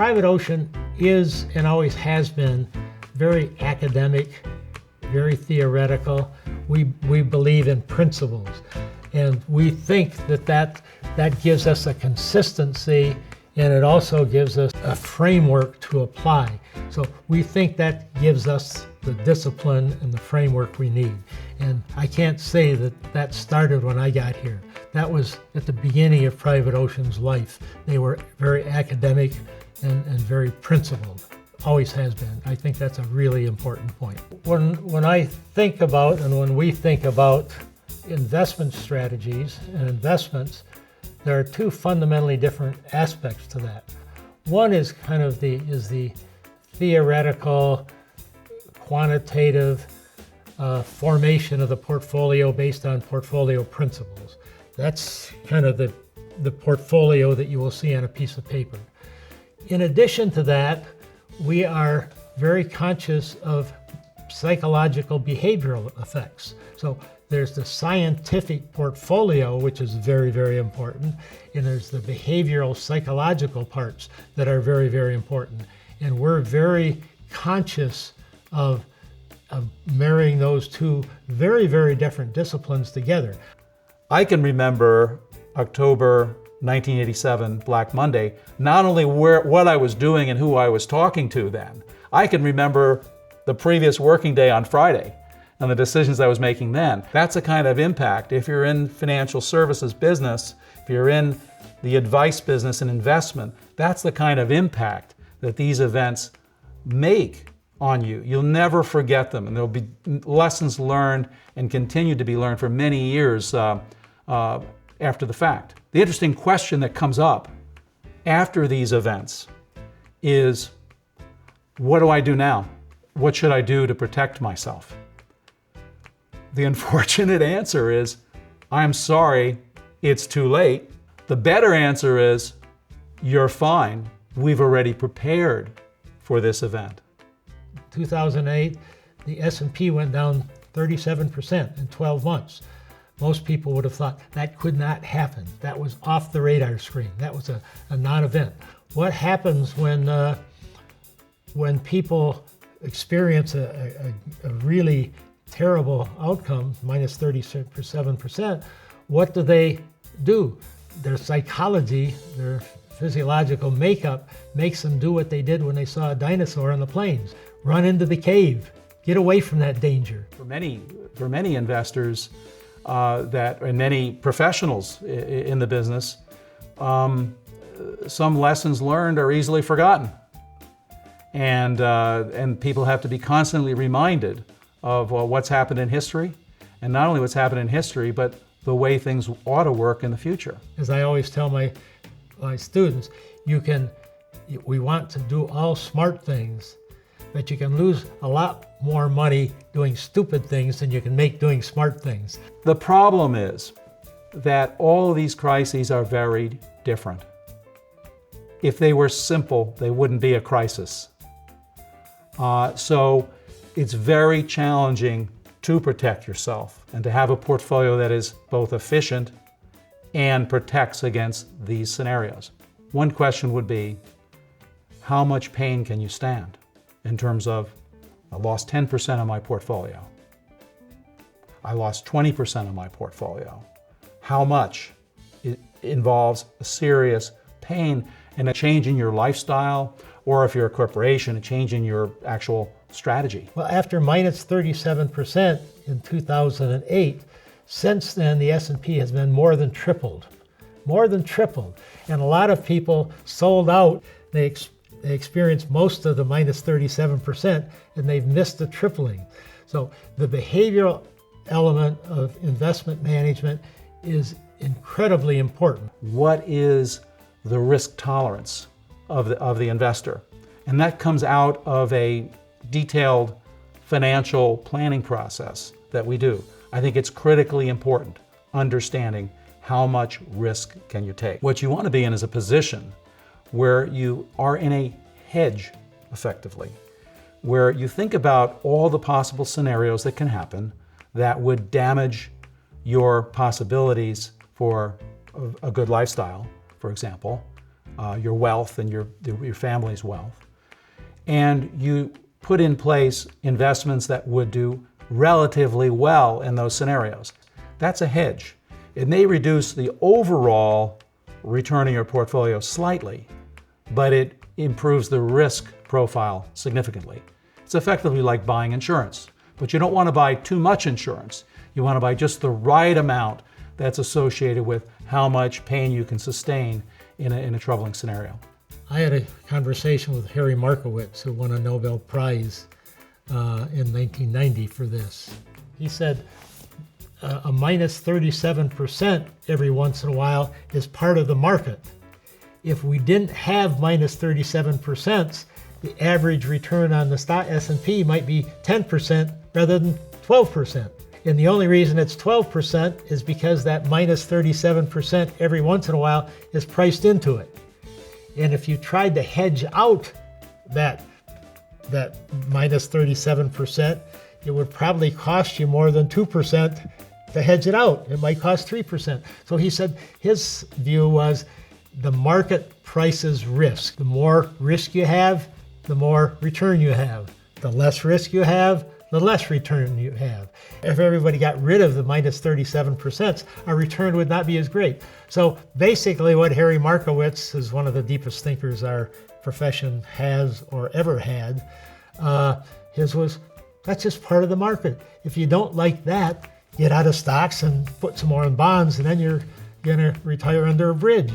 Private Ocean is and always has been very academic, very theoretical. We believe in principles, and we think that gives us a consistency, and it also gives us a framework to apply. So we think that gives us the discipline and the framework we need. And I can't say that started when I got here. That was at the beginning of Private Ocean's life. They were very academic and very principled. Always has been. I think that's a really important point. When I think about, and when we think about investment strategies and investments, there are two fundamentally different aspects to that. One is kind of the theoretical, quantitative formation of the portfolio based on portfolio principles. That's kind of the portfolio that you will see on a piece of paper. In addition to that, we are very conscious of psychological behavioral effects. So there's the scientific portfolio, which is very, very important, and there's the behavioral psychological parts that are very, very important. And we're very conscious of marrying those two very, very different disciplines together. I can remember October 1987, Black Monday, not only what I was doing and who I was talking to then, I can remember the previous working day on Friday and the decisions I was making then. That's a kind of impact. If you're in financial services business, if you're in the advice business and investment, that's the kind of impact that these events make on you. You'll never forget them, and there'll be lessons learned and continue to be learned for many years after the fact. The interesting question that comes up after these events is, what do I do now? What should I do to protect myself? The unfortunate answer is, I'm sorry, it's too late. The better answer is, you're fine. We've already prepared for this event. 2008, the S&P went down 37% in 12 months. Most people would have thought that could not happen. That was off the radar screen. That was a non-event. What happens when people experience a really terrible outcome, minus 37%, what do they do? Their psychology, their physiological makeup makes them do what they did when they saw a dinosaur on the plains. Run into the cave, get away from that danger. For many investors and many professionals in the business, some lessons learned are easily forgotten. And people have to be constantly reminded of what's happened in history, and not only what's happened in history, but the way things ought to work in the future. As I always tell my students, we want to do all smart things, but you can lose a lot more money doing stupid things than you can make doing smart things. The problem is that all of these crises are very different. If they were simple, they wouldn't be a crisis. So it's very challenging to protect yourself and to have a portfolio that is both efficient and protects against these scenarios. One question would be, how much pain can you stand? In terms of, I lost 10% of my portfolio. I lost 20% of my portfolio. How much? It involves a serious pain and a change in your lifestyle, or if you're a corporation, a change in your actual strategy. Well, after minus 37% in 2008, since then the S&P has been more than tripled. And a lot of people sold out. They experienced most of the minus 37%, and they've missed the tripling. So the behavioral element of investment management is incredibly important. What is the risk tolerance of the investor? And that comes out of a detailed financial planning process that we do. I think it's critically important, understanding how much risk can you take. What you want to be in is a position where you are in a hedge, effectively, where you think about all the possible scenarios that can happen that would damage your possibilities for a good lifestyle, for example, your wealth and your family's wealth. And you put in place investments that would do relatively well in those scenarios. That's a hedge. It may reduce the overall return of your portfolio slightly, but it improves the risk profile significantly. It's effectively like buying insurance, but you don't want to buy too much insurance. You want to buy just the right amount that's associated with how much pain you can sustain in a troubling scenario. I had a conversation with Harry Markowitz, who won a Nobel Prize in 1990 for this. He said a minus 37% every once in a while is part of the market. If we didn't have minus 37%, the average return on the stock S&P might be 10% rather than 12%. And the only reason it's 12% is because that minus 37% every once in a while is priced into it. And if you tried to hedge out that minus 37%, it would probably cost you more than 2% to hedge it out. It might cost 3%. So he said his view was the market prices risk. The more risk you have, the more return you have. The less risk you have, the less return you have. If everybody got rid of the minus 37%, our return would not be as great. So basically what Harry Markowitz, is one of the deepest thinkers our profession has or ever had, his was, that's just part of the market. If you don't like that, get out of stocks and put some more in bonds, and then you're gonna retire under a bridge.